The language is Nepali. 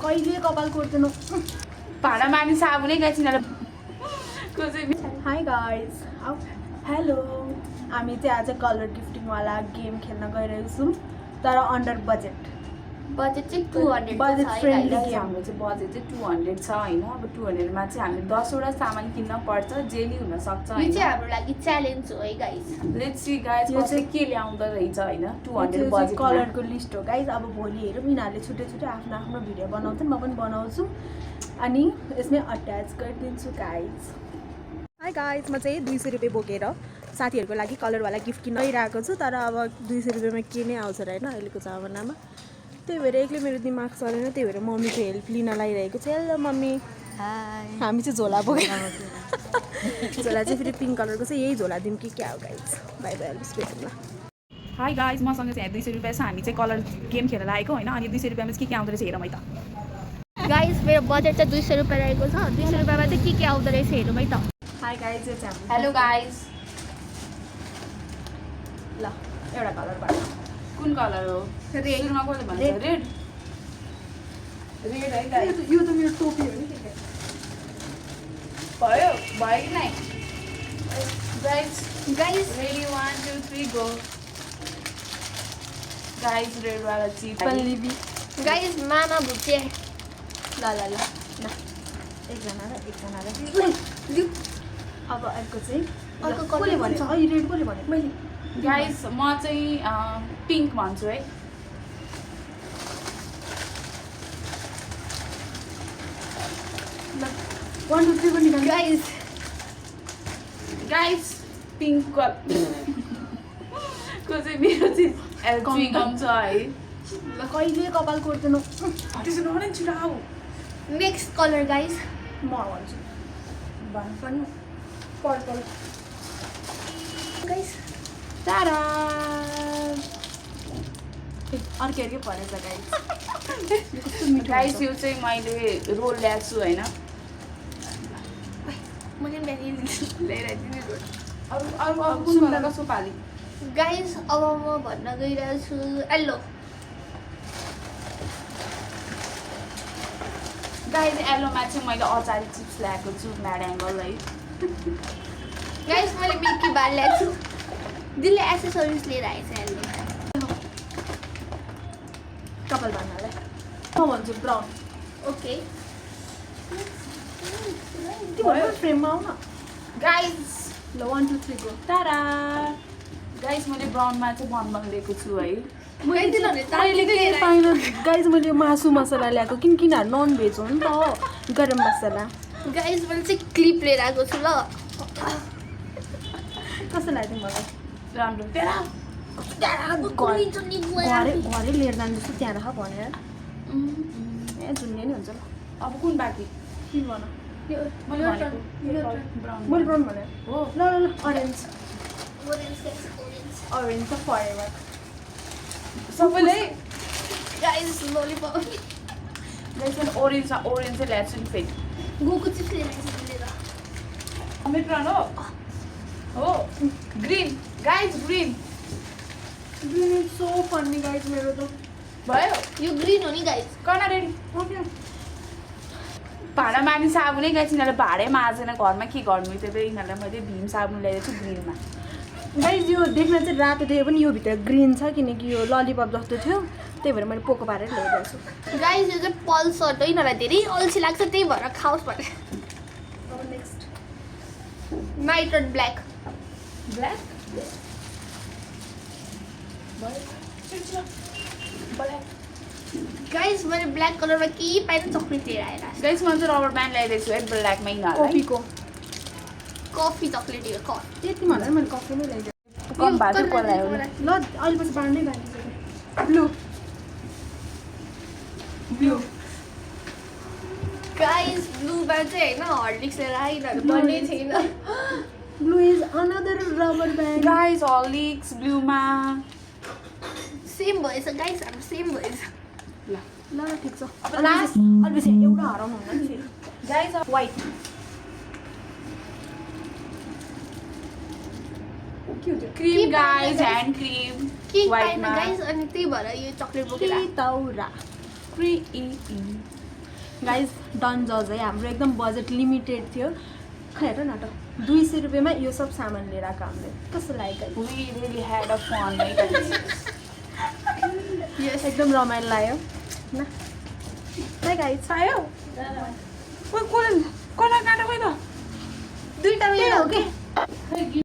कहिले कपाल कोर्दैनौ भाडा मार्ने साबुनै गाइस हाई गाइज हेलो हामी चाहिँ आज कलर गिफ्टिङवाला गेम खेल्न गइरहेको छौँ तर अन्डर बजेट चाहिँ 200 बजेट फ्रेन्डली गेम। हाम्रो चाहिँ बजेट चाहिँ 200 छ हैन। अब 200 मा चाहिँ हामीले 10 वटा सामान किन्न पर्छ, जेली हुन सक्छ हैन। यो चाहिँ हाम्रो लागि च्यालेन्ज हो है गाइस। लेट्स सी गाइस कसले के ल्याउँदा रहेछ हैन। 200 बजेट कलरको लिस्ट हो गाइज। अब भोलि हेरौँ यिनीहरूले छुट्टै छुट्टै आफ्नो आफ्नो भिडियो बनाउँछन्, म पनि बनाउँछु अनि यसमै अट्याच गरिदिन्छु गाइज। हाई गाइज, म चाहिँ 200 रुपियाँ बोकेर साथीहरूको लागि कलरवाला गिफ्ट किन्न गइरहेको छु। तर अब 200 रुपियाँमा के नै आउँछ र होइन अहिलेको जमानामा। त्यही भएर एक्लै मेरो दिमाग चलेन, त्यही भएर मम्मीको हेल्प लिन लागिरहेको छ। Hello mummy. हामी चाहिँ झोला बोकेर झोला चाहिँ फेरि पिङ्क कलरको छ, यही झोला दिउँ कि क्या हो गाइज। बाई बाई, ल। हाई गाइस, मसँग चाहिँ 200 रुपियाँ छ। हामी चाहिँ कलर गेम खेलेर आएको हैन। अनि 200 रुपियाँमा चाहिँ के आउँदो रहेछ हेरौँ है त। गाइस मेरो बजेट चाहिँ 200 रुपियाँ रहेको छ। 200 रुपियाँमा चाहिँ के आउँदो रहेछ हेरौँ है त। हाई गाइज, यो चाहिँ हेलो गाइस। ल एउटा कलरबाट कुन कलर हो? रेड। सुरुमा कसले भन्छ रेड। रेड? रेड है गाइस। यो त मेरो टोपी हो नि। भयो भयो कि नै? Guys guys ready 1 2 3 go. Guys red वाला चिप पल्लीबी गाइस मामा भुटे। ल ल ल ल एकजना र अब अर्को चाहिँ अर्को कसले कलर भनेको? अहिले रेड कसले भनेको? मैले गाइस म चाहिँ पिङ्क भन्छु है। ल 1 2 3 पनि गाइस गाइस पिङ्क कलर को चाहिँ मेरो चाहिँ च्युइङगम छ है। ल कहिले कपाल कोर्दैनौ? त्यसो नभन छिराउ। Next colour guys. म भन्छु पनि पर्पल गाइस टाडा। अर्कै अर्कै परेछ गाइस। गाइस यो चाहिँ मैले रोल ल्याएको छु हैन। मैले लिएर दिने रोल। अरु कुन कलरको सुपाली? गाइस अब म भन्न गइरहेको छु येल्लो। गाइस येल्लोमा चाहिँ मैले अचारी चिप्स ल्याएको छु, म्याड एङ्गल है। गाइस मैले मिल्की बार ल्याएको छु। दिलले एसेसरिज लिएर आएछ येल्लो। कपाल बान्नलाई म भन्छु ब्राउन। ओके तिम्रो फ्रेममा आउ न। गाइस ल 1 2 3 गो। टाडा। गाइस मैले ब्राउनमा चाहिँ बनबन लिएको छु है। मैले के पाइनँ गाइज। मैले यो मासु मसला ल्याएको किन नन भेज हो नि त, गरम मसला। गाइस मैले चाहिँ क्लिप लिएर आएको छु ल। कस्तो लाग्यो मलाई? राम्रो तेरा घरै लिएर जाँदैछु त्यहाँ राख भनेर। ए झुन्ने नि हुन्छ। ल अब कुन बाँकी? के भन? मैले भनेको ब्राउन। मैले ब्राउन भने हो। ल अरेन्ज। ओरेन्ज अरेन्ज त फरेभर सबैले गाइस ललिपप गाइस मैले ओरेन्ज चाहिँ ल्याएको छु नि फेरि। गोको चिप्स लिएर आएछ लिएर। मेट्रन हो green. Guys green green is so funny guys. मेरो त भयो। यो ग्रीन हो नि गाइस। कर्ना रेडी। भाडा मार्ने साबुनै गाइस। यिनीहरूले भाडै माझेन, घरमा के गर्नु। त्यही भएर यिनीहरूलाई मैले भीम साबुन ल्याएको छु ग्रिनमा। गाइज यो देख्न चाहिँ रातो देखे पनि यो भित्र ग्रिन छ, किनकि यो ललिपप जस्तो थियो, त्यही भएर मैले पोको पारेर ल्याइरहेको छु। गाइस यो चाहिँ पल्स सर्ट हो, यिनीहरूलाई धेरै अल्छी लाग्छ त्यही भएर खाओस् भनेर। अब next night red black. Black guys मैले ब्ल्याक कलरमा के पाइन चक्लेट लिएर आएर। गाइस मैले चाहिँ रबर ब्यान्ड ल्याइदिएको छु है ब्ल्याकमा यिनीहरूलाई। कफीको कफी चक्लेट यो कफी। त्यति भन्दा मैले कफी नै ल्याइदिएँ। कम भएको थियो पलायो। ल अहिले पछि बाँड्नै बाँधिसक्यो। ब्लू ब्लू गाइस ब्लूमा चाहिँ होइन हर्लिक्स लिएर आइरहनु पर्ने छैन। Blue is another rubber band. Guys Horlicks ब्लूमा सेम भएछ गाइस, हाम्रो सेम भएछ। ल ल ठिक छ। अब लास्ट अहिले पछि एउटा हराउनु हुन्न नि फेरि। गाइस व्हाइट के हो त्यो? क्रीम गाइस ह्यान्ड क्रीम के व्हाइट पाएन मा गाइस, अनि त्यही भएर यो चक्लेट बोकेर के तौरा क्रीम गाइज डन जज है हाम्रो एकदम बजेट लिमिटेड थियो खै हेर न त 200 रुपियाँमा यो सब सामान लिएर आएको हामीले कस्तो लाग्यो We really had a fun, है guys. यस एकदम रमाइलो लाग्यो न है गाइज आयो कोही कसलाई काँटा खोइ त दुईटा त्यही हो मेरो कि